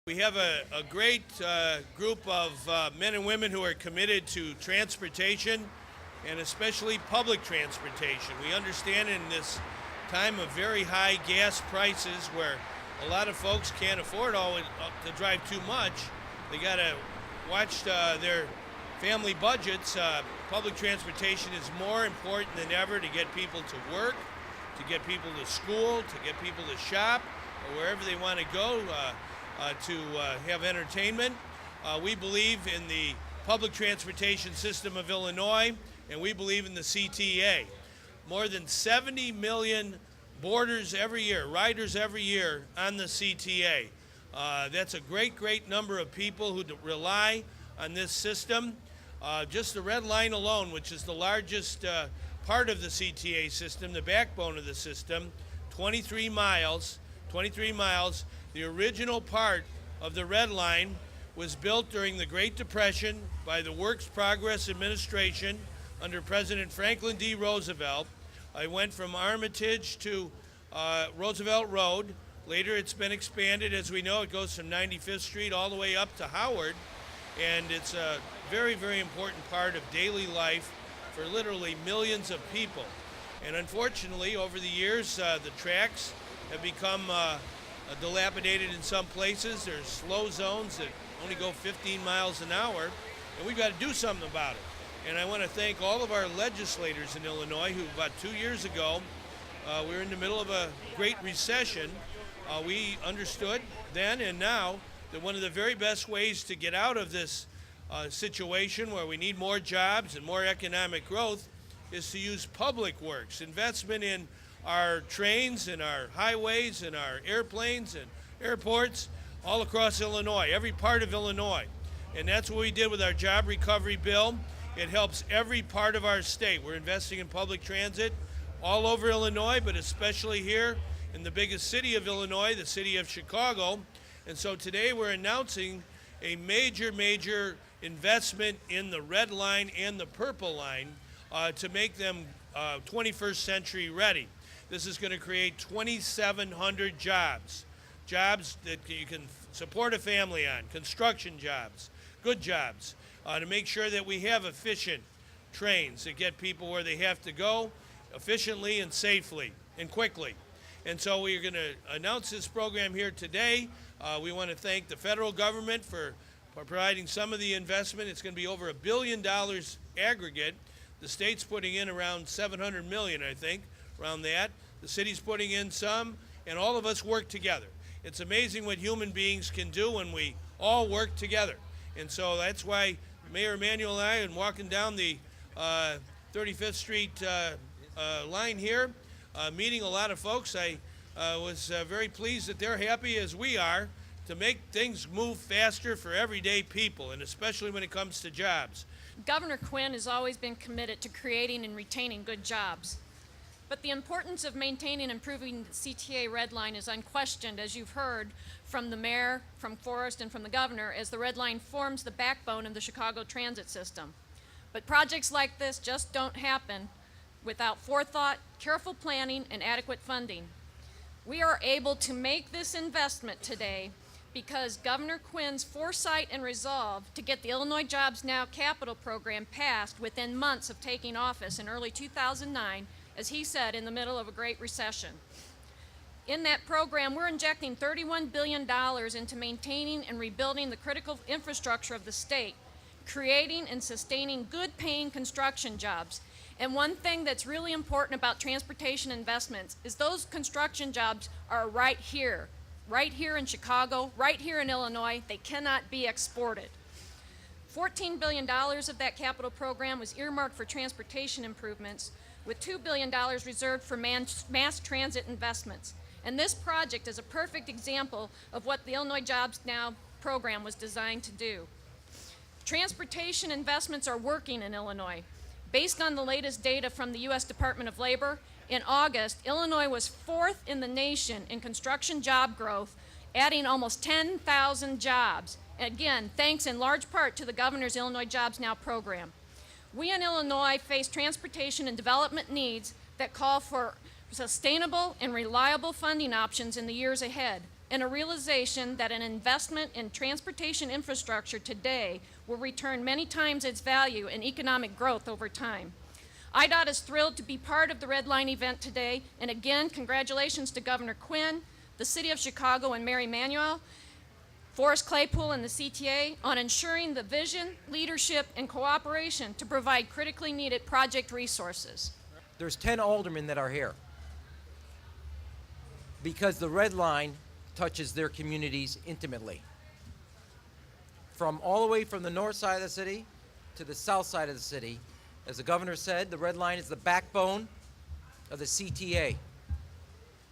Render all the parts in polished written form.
We have a great group of men and women who are committed to transportation and especially public transportation. We understand in this time of very high gas prices where a lot of folks can't afford to drive too much, they got to watch their family budgets. Public transportation is more important than ever to get people to work, to get people to school, to get people to shop, or wherever they want to go. To have entertainment. We believe in the public transportation system of Illinois, and we believe in the CTA. More than 70 million boarders every year, riders every year on the CTA. That's a great number of people who rely on this system. Just the red line alone, which is the largest part of the CTA system, the backbone of the system, 23 miles. The original part of the Red Line was built during the Great Depression by the Works Progress Administration under President Franklin D. Roosevelt. I went from Armitage to Roosevelt Road. Later it's been expanded. As we know, it goes from 95th Street all the way up to Howard. And it's a very important part of daily life for literally millions of people. And unfortunately, over the years, the tracks have become dilapidated in some places. There's slow zones that only go 15 miles an hour, and we've got to do something about it. And I want to thank all of our legislators in Illinois who about 2 years ago, we were in the middle of a great recession. We understood then and now that one of the very best ways to get out of this situation where we need more jobs and more economic growth is to use public works, investment in our trains and our highways and our airplanes and airports all across Illinois, every part of Illinois. And that's what we did with our job recovery bill. It helps every part of our state. We're investing in public transit all over Illinois, but especially here in the biggest city of Illinois, the city of Chicago. And so today we're announcing a major investment in the Red Line and the Purple Line to make them 21st century ready. This is going to create 2,700 jobs that you can support a family on, construction jobs, good jobs, to make sure that we have efficient trains that get people where they have to go efficiently and safely and quickly. And so we are going to announce this program here today. We want to thank the federal government for providing some of the investment. It's going to be over $1 billion aggregate. The state's putting in around $700 million, I think, around that. The city's putting in some, and all of us work together. It's amazing what human beings can do when we all work together. And so that's why Mayor Emanuel and I are walking down the 35th Street line here, meeting a lot of folks. I was very pleased that they're happy as we are to make things move faster for everyday people, and especially when it comes to jobs. Governor Quinn has always been committed to creating and retaining good jobs. But the importance of maintaining and improving the CTA Red Line is unquestioned, as you've heard from the mayor, from Forrest, and from the governor, as the Red Line forms the backbone of the Chicago transit system. But projects like this just don't happen without forethought, careful planning, and adequate funding. We are able to make this investment today because Governor Quinn's foresight and resolve to get the Illinois Jobs Now capital program passed within months of taking office in early 2009, as he said, in the middle of a great recession. In that program, we're injecting $31 billion into maintaining and rebuilding the critical infrastructure of the state, creating and sustaining good-paying construction jobs. And one thing that's really important about transportation investments is those construction jobs are right here in Chicago, right here in Illinois. They cannot be exported. $14 billion of that capital program was earmarked for transportation improvements, with $2 billion reserved for mass transit investments. And this project is a perfect example of what the Illinois Jobs Now program was designed to do. Transportation investments are working in Illinois. Based on the latest data from the U.S. Department of Labor, in August, Illinois was 4th in the nation in construction job growth, adding almost 10,000 jobs. Again, thanks in large part to the governor's Illinois Jobs Now program. We in Illinois face transportation and development needs that call for sustainable and reliable funding options in the years ahead. and a realization that an investment in transportation infrastructure today will return many times its value in economic growth over time. IDOT is thrilled to be part of the Red Line event today, and again, congratulations to Governor Quinn, the City of Chicago and Mayor Emanuel, Forrest Claypool and the CTA on ensuring the vision, leadership, and cooperation to provide critically needed project resources. There's 10 aldermen that are here because the Red Line touches their communities intimately. From all the way from the north side of the city to the south side of the city, as the governor said, the Red Line is the backbone of the CTA.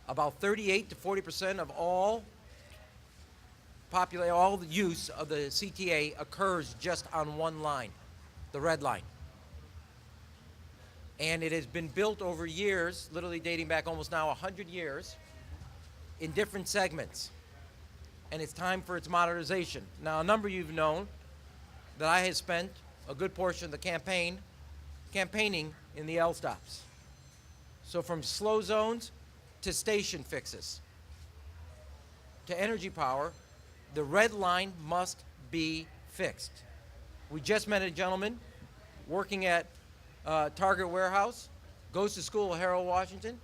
About 38 to 40% of all the use of the CTA occurs just on one line, the Red Line. And it has been built over years, literally dating back almost now 100 years, in different segments. And it's time for its modernization. Now, a number of you have known that I have spent a good portion of the campaigning in the L stops. So from slow zones to station fixes to energy power, the Red Line must be fixed. We just met a gentleman working at Target Warehouse, goes to school at Harold Washington.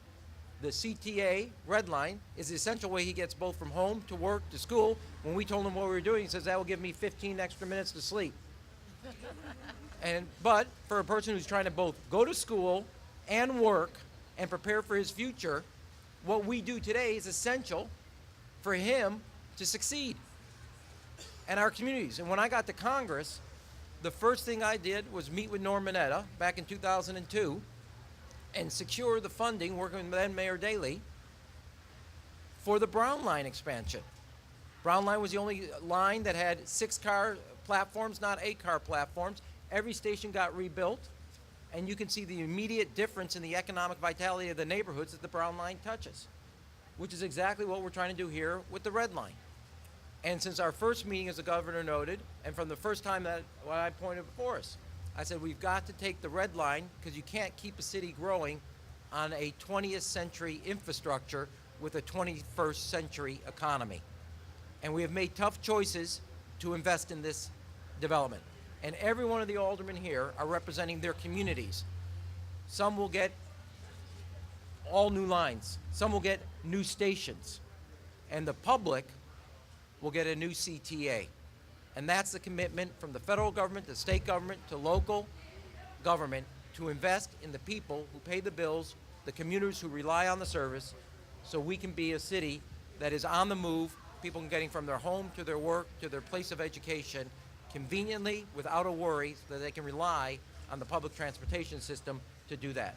The CTA Red Line is the essential way he gets both from home to work to school. When we told him what we were doing, he says that will give me 15 extra minutes to sleep. But for a person who's trying to both go to school and work and prepare for his future, what we do today is essential for him to succeed and our communities. And when I got to Congress, the first thing I did was meet with Norm Mineta back in 2002 and secure the funding, working with then Mayor Daley, for the Brown Line expansion. Brown Line was the only line that had 6-car platforms, not 8-car platforms. Every station got rebuilt, and you can see the immediate difference in the economic vitality of the neighborhoods that the Brown Line touches, which is exactly what we're trying to do here with the Red Line. And since our first meeting, as the governor noted, and from the first time that when I pointed before us, I said we've got to take the Red Line because you can't keep a city growing on a 20th century infrastructure with a 21st century economy. And we have made tough choices to invest in this development. And every one of the aldermen here are representing their communities. Some will get all new lines. Some will get new stations. And the public will get a new CTA. And that's the commitment from the federal government, the state government, to local government to invest in the people who pay the bills, the commuters who rely on the service, so we can be a city that is on the move, people getting from their home to their work to their place of education conveniently without a worry, so that they can rely on the public transportation system to do that.